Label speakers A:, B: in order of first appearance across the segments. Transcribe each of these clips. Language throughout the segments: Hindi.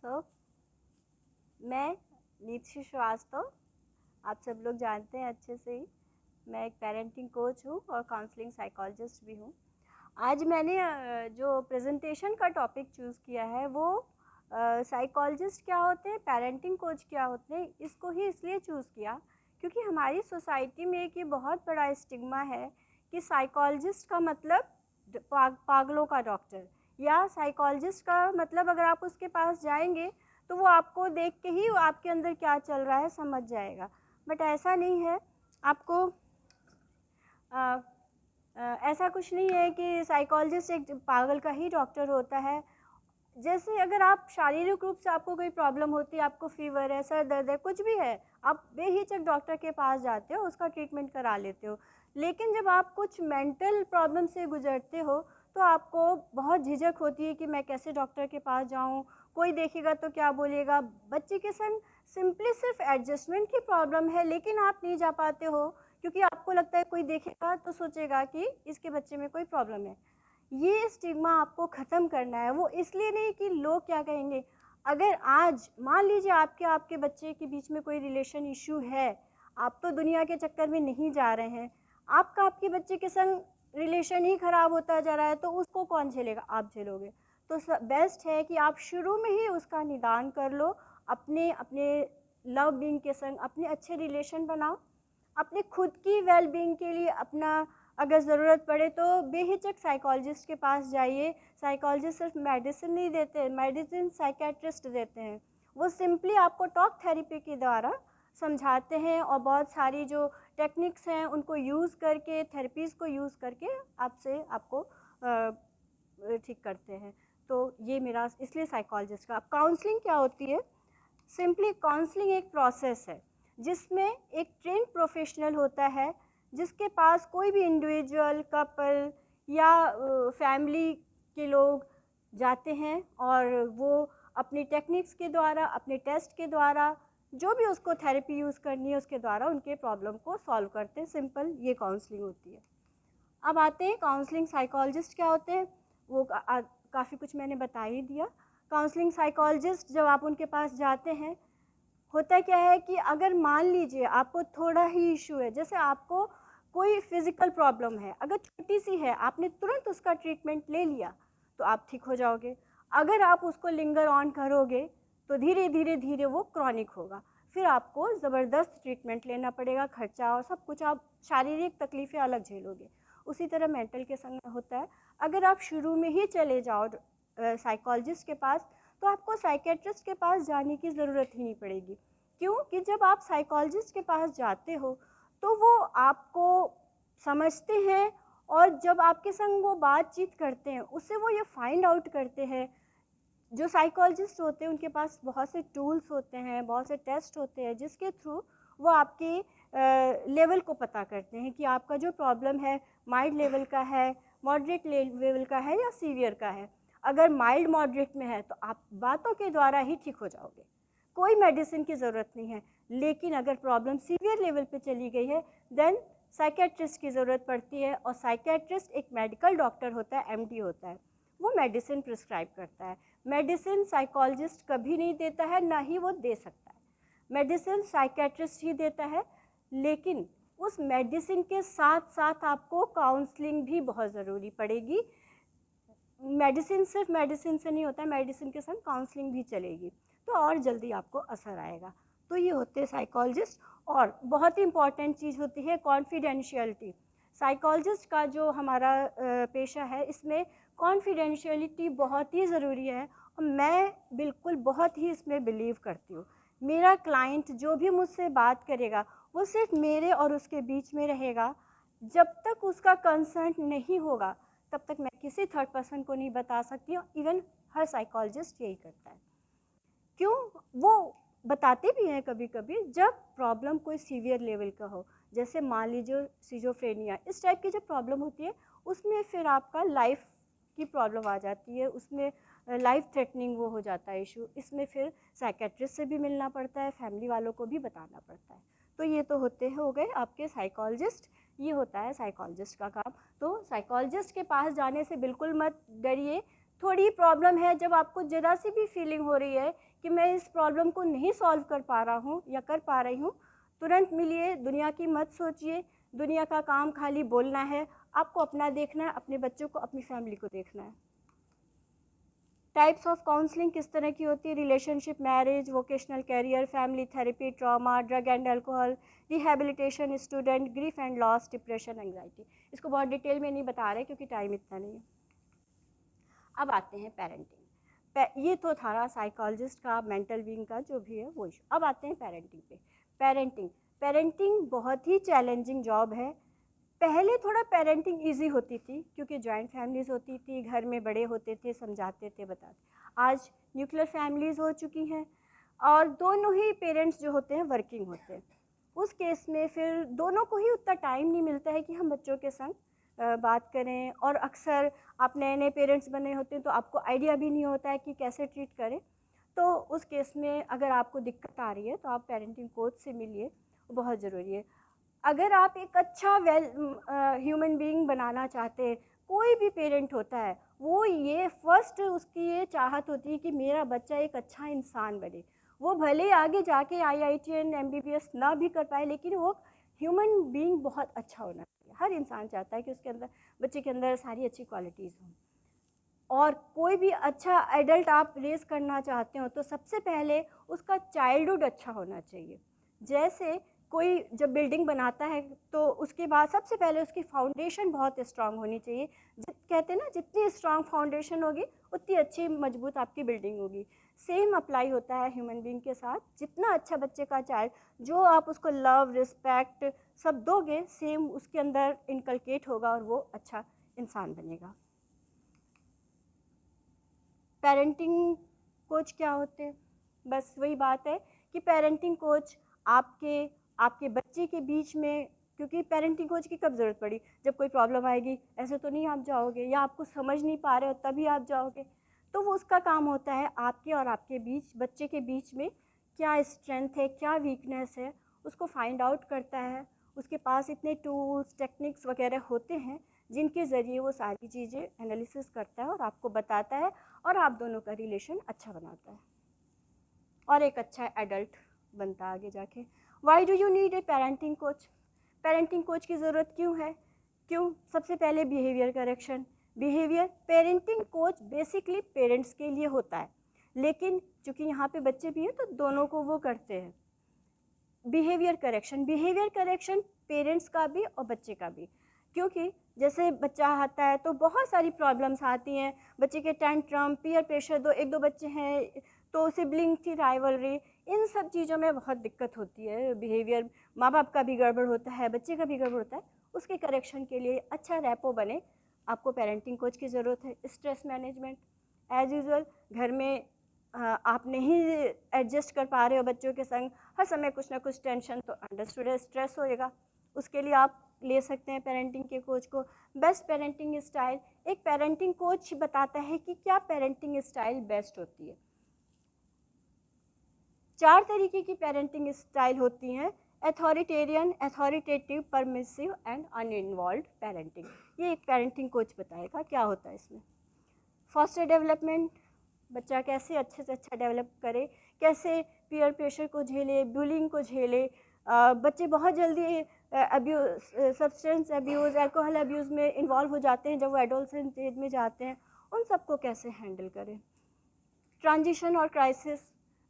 A: सो मैं नीति श्रीवास्तव, आप सब लोग जानते हैं अच्छे से ही। मैं एक पेरेंटिंग कोच हूँ और काउंसलिंग साइकोलॉजिस्ट भी हूँ। आज मैंने जो प्रेजेंटेशन का टॉपिक चूज़ किया है वो साइकोलॉजिस्ट क्या होते हैं, पेरेंटिंग कोच क्या होते हैं, इसको ही इसलिए चूज़ किया क्योंकि हमारी सोसाइटी में एक ये बहुत बड़ा स्टिग्मा है कि साइकोलॉजिस्ट का मतलब पागलों का डॉक्टर, या साइकोलॉजिस्ट का मतलब अगर आप उसके पास जाएंगे तो वो आपको देख के ही आपके अंदर क्या चल रहा है समझ जाएगा। बट ऐसा नहीं है। आपको ऐसा कुछ नहीं है कि साइकोलॉजिस्ट एक पागल का ही डॉक्टर होता है। जैसे अगर आप शारीरिक रूप से आपको कोई प्रॉब्लम होती है, आपको फीवर है, सर दर्द है, कुछ भी है, आप बेहिचक डॉक्टर के पास जाते हो, उसका ट्रीटमेंट करा लेते हो। लेकिन जब आप कुछ मेंटल प्रॉब्लम से गुजरते हो तो आपको बहुत झिझक होती है कि मैं कैसे डॉक्टर के पास जाऊं, कोई देखेगा तो क्या बोलेगा। बच्चे के संग सिंपली सिर्फ एडजस्टमेंट की प्रॉब्लम है, लेकिन आप नहीं जा पाते हो क्योंकि आपको लगता है कोई देखेगा तो सोचेगा कि इसके बच्चे में कोई प्रॉब्लम है। ये स्टिग्मा आपको ख़त्म करना है। वो इसलिए नहीं कि लोग क्या कहेंगे। अगर आज मान लीजिए आपके बच्चे के बीच में कोई रिलेशन इशू है, आप तो दुनिया के चक्कर में नहीं जा रहे हैं, आपके बच्चे के संग रिलेशन ही ख़राब होता जा रहा है, तो उसको कौन झेलेगा? आप झेलोगे। तो बेस्ट है कि आप शुरू में ही उसका निदान कर लो। अपने अपने लव बीइंग के संग अपने अच्छे रिलेशन बनाओ। अपने खुद की वेल बीइंग के लिए अपना अगर ज़रूरत पड़े तो बेहिचक साइकोलॉजिस्ट के पास जाइए। साइकोलॉजिस्ट सिर्फ मेडिसिन नहीं देते, मेडिसिन साइकेट्रिस्ट देते हैं। वो सिंपली आपको टॉक थेरेपी के द्वारा समझाते हैं और बहुत सारी जो टेक्निक्स हैं उनको यूज़ करके, थेरेपीज़ को यूज़ करके आपको ठीक करते हैं। तो ये मेरा इसलिए साइकोलॉजिस्ट का। अब काउंसलिंग क्या होती है? सिंपली काउंसलिंग एक प्रोसेस है जिसमें एक ट्रेंड प्रोफेशनल होता है, जिसके पास कोई भी इंडिविजुअल, कपल या फैमिली के लोग जाते हैं और वो अपनी टेक्निक्स के द्वारा, अपने टेस्ट के द्वारा, जो भी उसको थेरेपी यूज़ करनी है उसके द्वारा उनके प्रॉब्लम को सॉल्व करते हैं। सिंपल ये काउंसलिंग होती है। अब आते हैं काउंसलिंग साइकोलॉजिस्ट क्या होते हैं। वो काफ़ी कुछ मैंने बता ही दिया। काउंसलिंग साइकोलॉजिस्ट जब आप उनके पास जाते हैं, होता क्या है कि अगर मान लीजिए आपको थोड़ा ही इशू है, जैसे आपको कोई फिज़िकल प्रॉब्लम है, अगर छोटी सी है, आपने तुरंत उसका ट्रीटमेंट ले लिया तो आप ठीक हो जाओगे। अगर आप उसको लिंगर ऑन करोगे तो धीरे धीरे धीरे वो क्रॉनिक होगा, फिर आपको ज़बरदस्त ट्रीटमेंट लेना पड़ेगा, खर्चा और सब कुछ, आप शारीरिक तकलीफ़ें अलग झेलोगे। उसी तरह मेंटल के संग होता है। अगर आप शुरू में ही चले जाओ साइकोलॉजिस्ट के पास तो आपको साइकेट्रिस्ट के पास जाने की ज़रूरत ही नहीं पड़ेगी। क्यों? कि जब आप साइकोलॉजिस्ट के पास जाते हो तो वो आपको समझते हैं और जब आपके संग वो बातचीत करते हैं उससे वो ये फाइंड आउट करते हैं। जो साइकोलॉजिस्ट होते हैं उनके पास बहुत से टूल्स होते हैं, बहुत से टेस्ट होते हैं जिसके थ्रू वो आपके लेवल को पता करते हैं कि आपका जो प्रॉब्लम है माइल्ड लेवल का है, मॉडरेट लेवल का है या सीवियर का है। अगर माइल्ड मॉडरेट में है तो आप बातों के द्वारा ही ठीक हो जाओगे, कोई मेडिसिन की ज़रूरत नहीं है। लेकिन अगर प्रॉब्लम सीवियर लेवल पे चली गई है देन साइकेट्रिस्ट की ज़रूरत पड़ती है। और साइकेट्रिस्ट एक मेडिकल डॉक्टर होता है, एमडी होता है, वो मेडिसिन प्रिस्क्राइब करता है। मेडिसिन साइकोलॉजिस्ट कभी नहीं देता है, ना ही वो दे सकता है। मेडिसिन साइकेट्रिस्ट ही देता है, लेकिन उस मेडिसिन के साथ साथ आपको काउंसलिंग भी बहुत ज़रूरी पड़ेगी। मेडिसिन सिर्फ मेडिसिन से नहीं होता है, मेडिसिन के संग काउंसलिंग भी चलेगी तो और जल्दी आपको असर आएगा। तो ये होते हैं साइकोलॉजिस्ट। और बहुत ही इम्पॉर्टेंट चीज़ होती है कॉन्फिडेंशियलिटी। साइकोलॉजिस्ट का जो हमारा पेशा है इसमें कॉन्फिडेंशियलिटी बहुत ही ज़रूरी है और मैं बिल्कुल बहुत ही इसमें बिलीव करती हूँ। मेरा क्लाइंट जो भी मुझसे बात करेगा वो सिर्फ मेरे और उसके बीच में रहेगा। जब तक उसका कंसर्न नहीं होगा तब तक मैं किसी थर्ड पर्सन को नहीं बता सकती हूँ। इवन हर साइकोलॉजिस्ट यही करता है। क्यों? वो बताते भी हैं कभी कभी जब प्रॉब्लम कोई सीवियर लेवल का हो, जैसे मान लीजिए सिजोफ्रेनिया, इस टाइप की जब प्रॉब्लम होती है उसमें फिर आपका लाइफ की प्रॉब्लम आ जाती है, उसमें लाइफ थ्रेटनिंग वो हो जाता है इशू। इसमें फिर साइकेट्रिस्ट से भी मिलना पड़ता है, फैमिली वालों को भी बताना पड़ता है। तो ये तो हो गए आपके साइकोलॉजिस्ट। ये होता है साइकोलॉजिस्ट का काम। तो साइकोलॉजिस्ट के पास जाने से बिल्कुल मत डरिए। थोड़ी प्रॉब्लम है, जब आपको ज़रा सी भी फीलिंग हो रही है कि मैं इस प्रॉब्लम को नहीं सॉल्व कर पा रहा हूँ या कर पा रही हूँ, तुरंत मिलिए, दुनिया की मत सोचिए, दुनिया का काम खाली बोलना है, आपको अपना देखना है, अपने बच्चों को, अपनी फैमिली को देखना है। टाइप्स ऑफ काउंसलिंग किस तरह की होती है? Relationship, marriage, vocational career, family therapy, trauma, drug and alcohol, rehabilitation, student, grief and loss, depression, anxiety. इसको बहुत डिटेल में नहीं बता रहे क्योंकि टाइम इतना नहीं है। अब आते हैं पेरेंटिंग। ये तो था साइकोलॉजिस्ट का, मेंटल बीइंग का जो भी है वो इशू। अब आते हैं पेरेंटिंग पे। पेरेंटिंग बहुत ही चैलेंजिंग जॉब है। पहले थोड़ा पेरेंटिंग इजी होती थी क्योंकि जॉइंट फैमिलीज़ होती थी, घर में बड़े होते थे, समझाते थे, बताते। आज न्यूक्लियर फैमिलीज़ हो चुकी हैं और दोनों ही पेरेंट्स जो होते हैं वर्किंग होते हैं। उस केस में फिर दोनों को ही उतना टाइम नहीं मिलता है कि हम बच्चों के संग बात करें, और अक्सर आप नए नए पेरेंट्स बने होते हैं तो आपको आइडिया भी नहीं होता है कि कैसे ट्रीट करें। तो उस केस में अगर आपको दिक्कत आ रही है तो आप पेरेंटिंग कोच से मिलिए, बहुत ज़रूरी है। अगर आप एक अच्छा ह्यूमन बीइंग बनाना चाहते हैं, कोई भी पेरेंट होता है वो ये फर्स्ट उसकी ये चाहत होती है कि मेरा बच्चा एक अच्छा इंसान बने। वो भले आगे जाके IITN MBBS ना भी कर पाए, लेकिन वो ह्यूमन बीइंग बहुत अच्छा होना चाहिए। हर इंसान चाहता है कि उसके अंदर, बच्चे के अंदर सारी अच्छी क्वालिटीज़ हों। और कोई भी अच्छा एडल्ट आप रेज़ करना चाहते हो तो सबसे पहले उसका चाइल्डहुड अच्छा होना चाहिए। जैसे कोई जब बिल्डिंग बनाता है तो उसके बाद सबसे पहले उसकी फाउंडेशन बहुत स्ट्रांग होनी चाहिए। कहते हैं ना, जितनी स्ट्रांग फाउंडेशन होगी उतनी अच्छी मजबूत आपकी बिल्डिंग होगी। सेम अप्लाई होता है ह्यूमन बीइंग के साथ। जितना अच्छा बच्चे का चाइल्ड, जो आप उसको लव, रिस्पेक्ट सब दोगे, सेम उसके अंदर इनकलकेट होगा और वो अच्छा इंसान बनेगा। पेरेंटिंग कोच क्या होते हैं? बस वही बात है कि पेरेंटिंग कोच आपके बच्चे के बीच में, क्योंकि पेरेंटिंग कोच की कब ज़रूरत पड़ी? जब कोई प्रॉब्लम आएगी, ऐसे तो नहीं आप जाओगे, या आपको समझ नहीं पा रहे हो तभी आप जाओगे। तो वो उसका काम होता है आपके और आपके बीच, बच्चे के बीच में क्या स्ट्रेंथ है, क्या वीकनेस है, उसको फाइंड आउट करता है। उसके पास इतने टूल्स, टेक्निक्स वगैरह होते हैं जिनके ज़रिए वो सारी चीज़ें एनालिसिस करता है और आपको बताता है, और आप दोनों का रिलेशन अच्छा बनाता है और एक अच्छा एडल्ट बनता है आगे जाके। Why do you need a parenting coach? Parenting coach की ज़रूरत क्यों है? क्यों? सबसे पहले behaviour correction. Parenting coach basically parents के लिए होता है, लेकिन चूँकि यहाँ पे बच्चे भी हैं तो दोनों को वो करते हैं। बिहेवियर करेक्शन पेरेंट्स का भी और बच्चे का भी, क्योंकि जैसे बच्चा आता है तो बहुत सारी प्रॉब्लम्स आती हैं। बच्चे के टेंट्रम, पीयर प्रेशर, एक दो बच्चे हैं तो सिबलिंग की राइवलरी, इन सब चीज़ों में बहुत दिक्कत होती है। बिहेवियर माँ बाप का भी गड़बड़ होता है, बच्चे का भी गड़बड़ होता है। उसके करेक्शन के लिए अच्छा रैपो बने, आपको पेरेंटिंग कोच की ज़रूरत है। स्ट्रेस मैनेजमेंट, एज़ यूजुअल घर में आप नहीं एडजस्ट कर पा रहे हो बच्चों के संग, हर समय कुछ ना कुछ टेंशन, तो अंडरस्टूड है, स्ट्रेस होएगा। उसके लिए आप ले सकते हैं पेरेंटिंग के कोच को। बेस्ट पेरेंटिंग स्टाइल, एक पेरेंटिंग कोच बताता है कि क्या पेरेंटिंग स्टाइल बेस्ट होती है। 4 तरीके की पेरेंटिंग स्टाइल होती हैं: authoritarian, authoritative, permissive and uninvolved parenting. ये एक पेरेंटिंग कोच बताएगा क्या होता है इसमें। फॉस्टर डेवलपमेंट, बच्चा कैसे अच्छे से अच्छा डेवलप करे, कैसे पीयर प्रेशर को झेले, बुलिंग को झेले। बच्चे बहुत जल्दी सब्सटेंस अब्यूज़, अल्कोहल अब्यूज़ में इन्वॉल्व हो जाते हैं जब वो एडोलसेंट एज में जाते हैं, उन सबको कैसे हैंडल करें। ट्रांजिशन और क्राइसिस,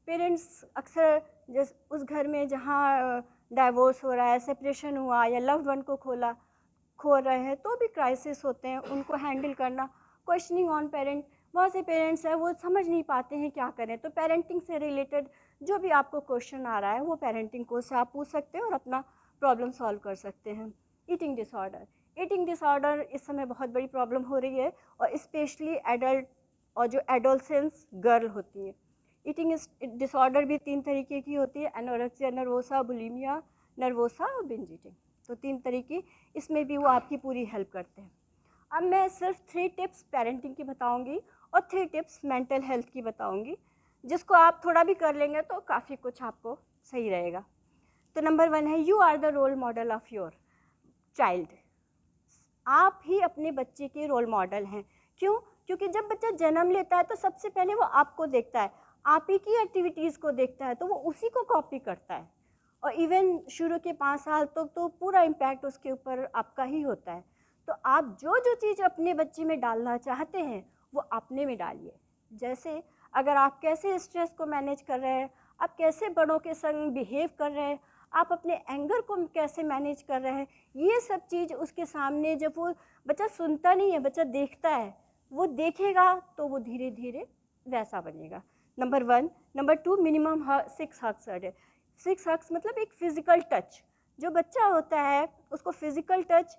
A: पेरेंट्स अक्सर जिस उस घर में जहाँ डाइवोर्स हो रहा है, सेपरेशन हुआ, या लव्ड वन को खो रहे हैं, तो भी क्राइसिस होते हैं, उनको हैंडल करना। क्वेश्चनिंग ऑन पेरेंट, बहुत से पेरेंट्स हैं वो समझ नहीं पाते हैं क्या करें, तो पेरेंटिंग से रिलेटेड जो भी आपको क्वेश्चन आ रहा है वो पेरेंटिंग कोच से आप पूछ सकते हैं और अपना प्रॉब्लम सॉल्व कर सकते हैं। ईटिंग डिसऑर्डर इस समय बहुत बड़ी प्रॉब्लम हो रही है, और स्पेशली एडल्ट और जो एडोलसेंस गर्ल होती है। ईटिंग डिसऑर्डर भी 3 तरीके की होती है: एनोरेक्सिया नर्वोसा, बुलिमिया नर्वोसा और बिंज ईटिंग। तो 3 तरीके, इसमें भी वो आपकी पूरी हेल्प करते हैं। अब मैं सिर्फ 3 टिप्स पेरेंटिंग की बताऊंगी और 3 टिप्स मेंटल हेल्थ की बताऊंगी, जिसको आप थोड़ा भी कर लेंगे तो काफ़ी कुछ आपको सही रहेगा। तो नंबर 1 है, you are the role model of your child. आप ही अपने बच्चे के रोल मॉडल हैं। क्यों? क्योंकि जब बच्चा जन्म लेता है तो सबसे पहले वो आपको देखता है, आप ही की एक्टिविटीज़ को देखता है, तो वो उसी को कॉपी करता है। और इवन शुरू के 5 साल तक तो पूरा इम्पैक्ट उसके ऊपर आपका ही होता है। तो आप जो जो चीज़ अपने बच्चे में डालना चाहते हैं वो अपने में डालिए। जैसे अगर आप कैसे स्ट्रेस को मैनेज कर रहे हैं, आप कैसे बड़ों के संग बिहेव कर रहे हैं, आप अपने एंगर को कैसे मैनेज कर रहे हैं, ये सब चीज़ उसके सामने जब वो बच्चा सुनता नहीं है, बच्चा देखता है, वो देखेगा तो वो धीरे धीरे वैसा बनेगा। Number 1। Number 2, minimum 6 hugs a day. 6 hugs मतलब एक फ़िज़िकल टच। जो बच्चा होता है उसको फ़िज़िकल टच,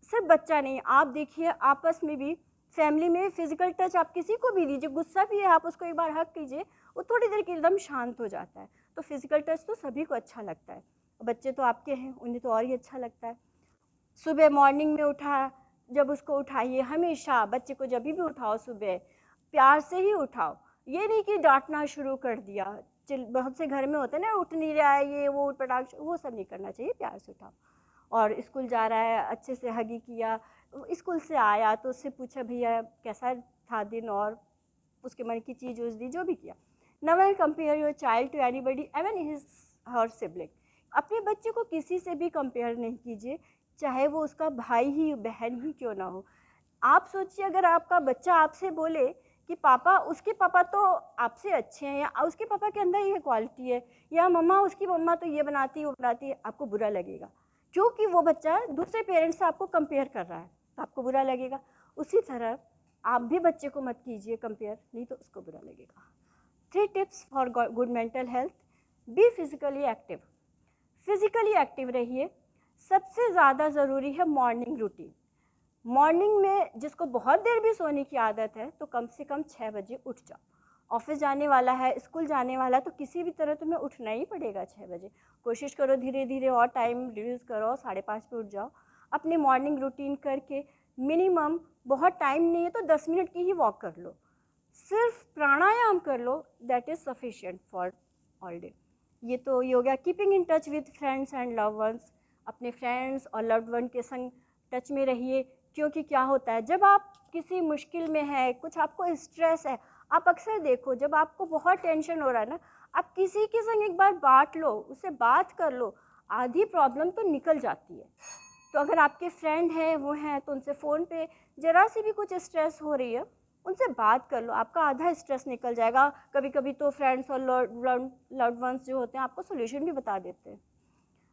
A: सिर्फ बच्चा नहीं, आप देखिए आपस में भी, फैमिली में फ़िज़िकल टच आप किसी को भी दीजिए, गुस्सा भी है आप उसको एक बार हग कीजिए, वो थोड़ी देर के एकदम शांत हो जाता है। तो फ़िज़िकल टच तो सभी को अच्छा लगता है, बच्चे तो आपके हैं, उन्हें तो और ही अच्छा लगता है। सुबह मॉर्निंग में उठा, जब उसको उठाइए, हमेशा बच्चे को जब भी उठाओ सुबह प्यार से ही उठाओ, ये नहीं कि डांटना शुरू कर दिया। बहुत से घर में होता है ना, उठ नहीं रहा है ये वो पटाख, वो सब नहीं करना चाहिए, प्यार से उठाओ। और स्कूल जा रहा है, अच्छे से हगी किया, स्कूल से आया तो उससे पूछा भैया कैसा था दिन, और उसके मन की चीज़ उस दी, जो भी किया। Never compare your child to anybody even his her sibling. अपने बच्चे को किसी से भी कंपेयर नहीं कीजिए, चाहे वो उसका भाई ही बहन ही क्यों ना हो। आप सोचिए अगर आपका बच्चा आपसे बोले कि पापा, उसके पापा तो आपसे अच्छे हैं, या उसके पापा के अंदर ये क्वालिटी है, या मम्मा उसकी मम्मा तो ये बनाती है वो बनाती है, आपको बुरा लगेगा, क्योंकि वो बच्चा दूसरे पेरेंट्स से आपको कंपेयर कर रहा है, तो आपको बुरा लगेगा। उसी तरह आप भी बच्चे को मत कीजिए कंपेयर, नहीं तो उसको बुरा लगेगा। 3 tips for good mental health. Be physically active. Physically active रहिए। सबसे ज़्यादा ज़रूरी है मॉर्निंग रूटीन। मॉर्निंग में जिसको बहुत देर भी सोने की आदत है तो कम से कम 6 बजे उठ जाओ। ऑफिस जाने वाला है, स्कूल जाने वाला है, तो किसी भी तरह तुम्हें उठना ही पड़ेगा 6 बजे। कोशिश करो धीरे धीरे और टाइम रिड्यूस करो, 5:30 पे उठ जाओ। अपनी मॉर्निंग रूटीन करके मिनिमम, बहुत टाइम नहीं है तो 10 मिनट की ही वॉक कर लो, सिर्फ प्राणायाम कर लो, that is sufficient for all day. ये तो yoga. Keeping in touch with friends and love ones. अपने फ्रेंड्स और लव्ड वन के संग टच में रहिए, क्योंकि क्या होता है जब आप किसी मुश्किल में है, कुछ आपको स्ट्रेस है, आप अक्सर देखो जब आपको बहुत टेंशन हो रहा है ना, आप किसी के संग एक बार बांट लो, उससे बात कर लो, आधी प्रॉब्लम तो निकल जाती है। तो अगर आपके फ्रेंड हैं वो हैं तो उनसे फ़ोन पे ज़रा सी भी कुछ स्ट्रेस हो रही है, उनसे बात कर लो, आपका आधा स्ट्रेस निकल जाएगा। कभी कभी तो फ्रेंड्स और लव्ड वंस जो होते हैं आपको सोल्यूशन भी बता देते हैं।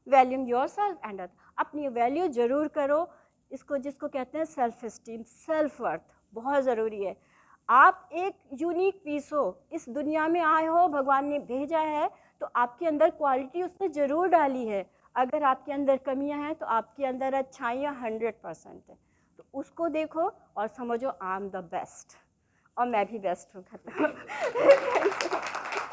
A: Valuing yourself and other. अपनी वैल्यू ज़रूर करो, इसको जिसको कहते हैं सेल्फ इस्टीम, सेल्फ वर्थ, बहुत ज़रूरी है। आप एक यूनिक पीस हो, इस दुनिया में आए हो, भगवान ने भेजा है, तो आपके अंदर क्वालिटी उसने ज़रूर डाली है। अगर आपके अंदर कमियां हैं तो आपके अंदर अच्छाइयाँ 100% है, तो उसको देखो और समझो आई एम द बेस्ट, और मैं भी बेस्ट हूँ। खत्म।